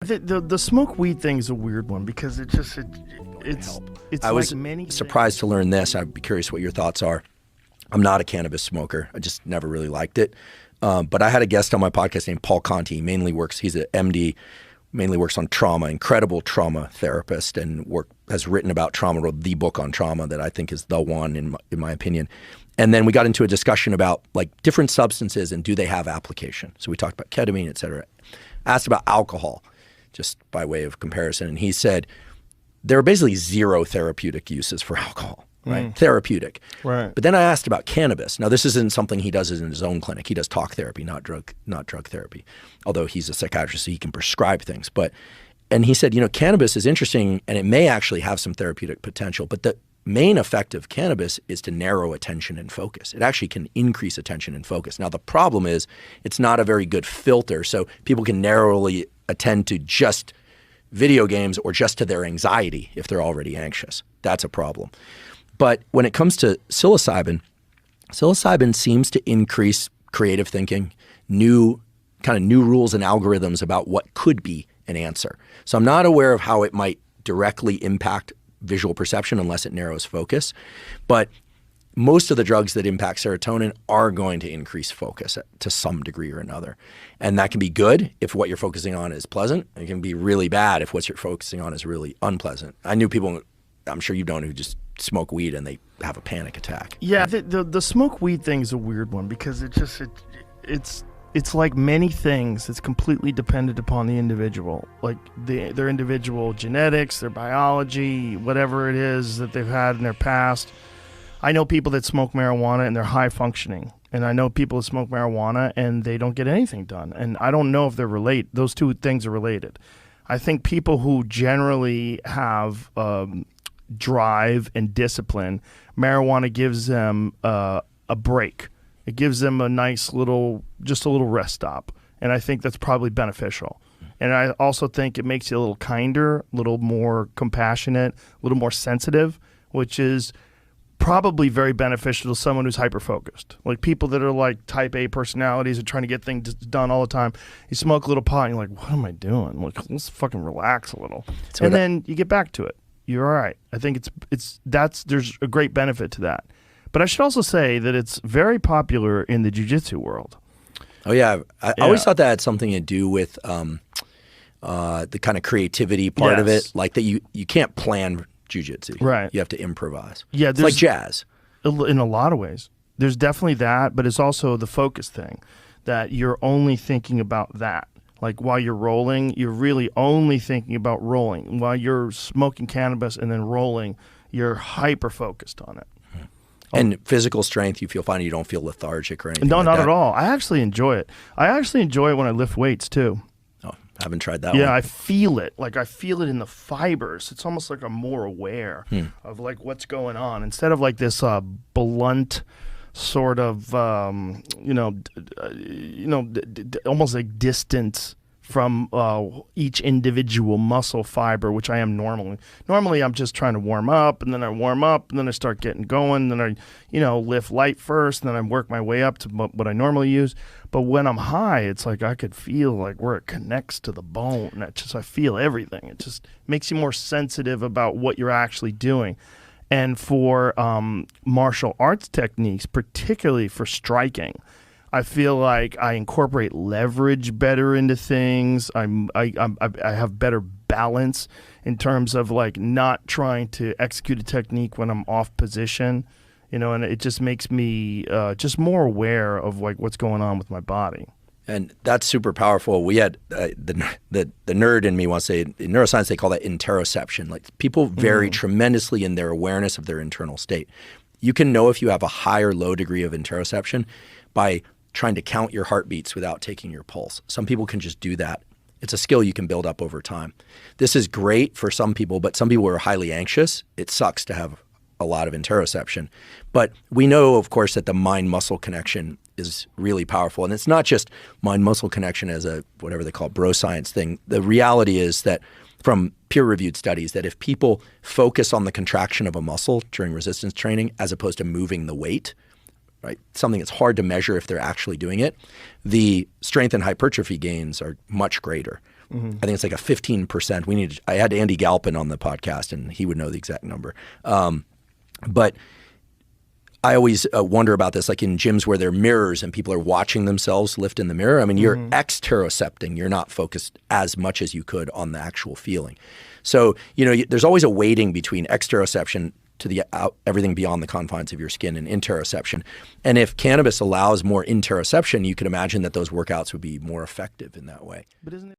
The smoke weed thing is a weird one because it's I was surprised to learn this. I'd be curious what your thoughts are. I'm not a cannabis smoker. I just never really liked it. But I had a guest on my podcast named Paul Conti. He's an MD, mainly works on trauma, incredible trauma therapist, and has written about trauma, wrote the book on trauma that I think is the one in my opinion. And then we got into a discussion about like different substances and do they have application. So we talked about ketamine, et cetera. Asked about alcohol, just by way of comparison. And he said, there are basically zero therapeutic uses for alcohol, right? Therapeutic. Right. But then I asked about cannabis. Now, this isn't something he does in his own clinic. He does talk therapy, not drug therapy, although he's a psychiatrist, so he can prescribe things. And he said, cannabis is interesting and it may actually have some therapeutic potential, but the main effect of cannabis is to narrow attention and focus. It actually can increase attention and focus. Now, the problem is it's not a very good filter, so people can narrowly attend to just video games or just to their anxiety if they're already anxious. That's a problem. But when it comes to psilocybin seems to increase creative thinking, new rules and algorithms about what could be an answer. So I'm not aware of how it might directly impact visual perception unless it narrows focus. But most of the drugs that impact serotonin are going to increase focus to some degree or another. And that can be good if what you're focusing on is pleasant. It can be really bad if what you're focusing on is really unpleasant. I knew people, I'm sure you don't, who just smoke weed and they have a panic attack. Yeah, the smoke weed thing is a weird one because it's like many things. It's completely dependent upon the individual, like their individual genetics, their biology, whatever it is that they've had in their past. I know people that smoke marijuana and they're high functioning, and I know people that smoke marijuana and they don't get anything done. And I don't know if they're related. Those two things are related. I think people who generally have drive and discipline, marijuana gives them a break. It gives them a nice just a little rest stop. And I think that's probably beneficial. And I also think it makes you a little kinder, a little more compassionate, a little more sensitive, which is probably very beneficial to someone who's hyper-focused. Like people that are like type A personalities and trying to get things done all the time. You smoke a little pot and you're like, what am I doing? Like, let's fucking relax a little. And then you get back to it. You're all right. I think there's a great benefit to that. But I should also say that it's very popular in the jiu-jitsu world. Oh, yeah. I always thought that had something to do with the kind of creativity part of it. Like that you can't plan jiu-jitsu. Right. You have to improvise. Yeah, it's like jazz. In a lot of ways. There's definitely that, but it's also the focus thing, that you're only thinking about that. Like while you're rolling, you're really only thinking about rolling. While you're smoking cannabis and then rolling, you're hyper-focused on it. And physical strength, you feel fine. You don't feel lethargic or anything. No, like not that. at all. I actually enjoy it. I actually enjoy it when I lift weights too. Oh, I haven't tried that one. Yeah, I feel it. Like I feel it in the fibers. It's almost like I'm more aware of like what's going on instead of like this blunt sort of almost like distance from each individual muscle fiber, which I am normally. Normally, I'm just trying to warm up, and then I warm up, and then I start getting going, and then I, lift light first, and then I work my way up to what I normally use. But when I'm high, it's like I could feel like where it connects to the bone. I feel everything. It just makes you more sensitive about what you're actually doing. And for martial arts techniques, particularly for striking, I feel like I incorporate leverage better into things. I have better balance in terms of like not trying to execute a technique when I'm off position, and it just makes me just more aware of like what's going on with my body. And that's super powerful. We had the nerd in me wants to say, in neuroscience, they call that interoception. Like people vary tremendously in their awareness of their internal state. You can know if you have a high or low degree of interoception by trying to count your heartbeats without taking your pulse. Some people can just do that. It's a skill you can build up over time. This is great for some people, but some people are highly anxious. It sucks to have a lot of interoception. But we know, of course, that the mind-muscle connection is really powerful. And it's not just mind-muscle connection as a whatever they call bro science thing. The reality is that from peer-reviewed studies that if people focus on the contraction of a muscle during resistance training as opposed to moving the weight, right, something that's hard to measure if they're actually doing it, the strength and hypertrophy gains are much greater. I think it's like a 15%. I had Andy Galpin on the podcast, and he would know the exact number. But I always wonder about this, like in gyms where there are mirrors and people are watching themselves lift in the mirror. I mean, you're exterocepting. You're not focused as much as you could on the actual feeling. So, there's always a weighting between exteroception to the everything beyond the confines of your skin and interoception. And if cannabis allows more interoception, you can imagine that those workouts would be more effective in that way. But isn't it